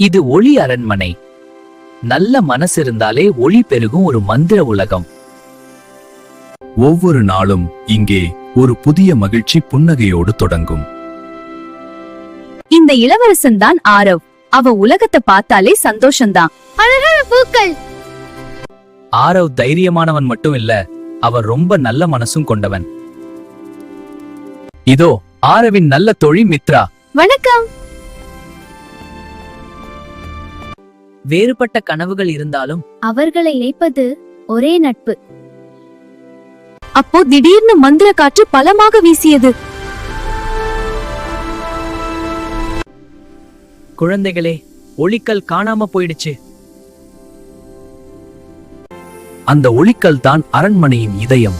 இது ஒளி அரண்மனை. நல்ல மனசு இருந்தாலே ஒளி பெருகும் ஒரு மந்திர உலகம். ஒவ்வொரு நாளும் இங்கே ஒரு புதிய மகிழ்ச்சி புன்னகையோடு தொடங்கும். இந்த இளவரசன் தான் ஆரவ். அவ உலகத்தை பார்த்தாலே சந்தோஷம்தான். அழகான பூக்கள். ஆரவ் தைரியமானவன் மட்டும் இல்ல, அவர் ரொம்ப நல்ல மனசும் கொண்டவன். இதோ ஆரவின் நல்ல தோழி மித்ரா. வணக்கம். வேறுபட்ட கனவுகள் இருந்தாலும் அவர்களை இணைப்பது ஒரே நட்பு. அப்போ திடீர்னு மந்திர காற்று பலமாக வீசியது. குழந்தைகளே, ஒளிக்கல் காணாம போயிடுச்சு. அந்த ஒளிக்கல் தான் அரண்மனையின் இதயம்.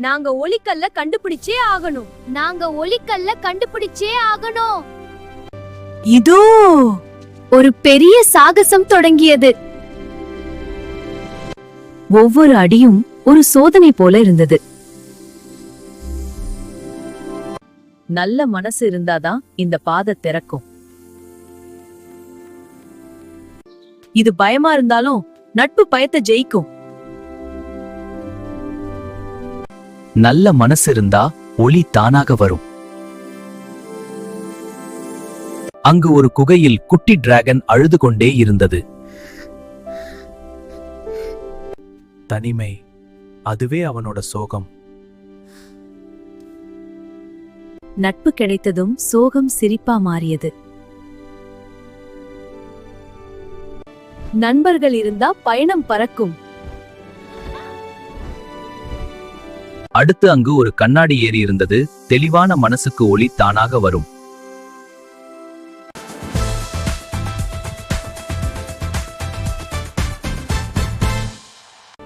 நாங்க ஒளிக்கல்ல கண்டுபிடிச்சே ஆகணும். இதோ ஒரு பெரிய சாகசம் தொடங்கியது. ஒவ்வொரு அடியும் ஒரு சோதனை போல இருந்தது. நல்ல மனசு இருந்தாதான் இந்த பாதை திறக்கும். இது பயமா இருந்தாலும் நட்பு பயத்தை ஜெயிக்கும். நல்ல மனசு இருந்தா ஒளி தானாக வரும். அங்கு ஒரு குகையில் குட்டி டிராகன் அழுது கொண்டே இருந்தது. தனிமை, அதுவே அவனோட சோகம். நட்பு கிடைத்ததும் சோகம் சிரிப்பா மாறியது. நண்பர்கள் இருந்தா பயணம் பறக்கும். அடுத்து அங்கு ஒரு கண்ணாடி ஏரி இருந்தது. தெளிவான மனசுக்கு ஒளி தானாக வரும்.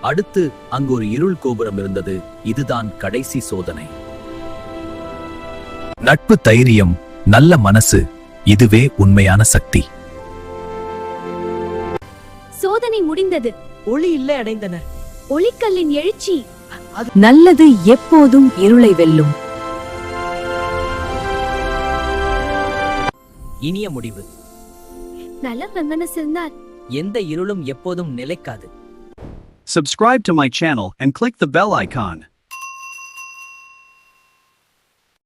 அடுத்து அங்கு ஒரு இருள் கோபுரம் இருந்தது. இதுதான் கடைசி சோதனை. நட்பு, தைரியம், நல்ல மனசு, இதுவே உண்மையான சக்தி. சோதனை முடிந்தது. ஒளி இல்லை அடைந்தனர். ஒளிக்கல்லின் எழுச்சி. நல்லது எப்போதும் இருளை வெல்லும். இனிய முடிவு. நல்ல மனசு இருந்தால் எந்த இருளும் எப்போதும் நிலைக்காது. Subscribe to my channel and click the bell icon.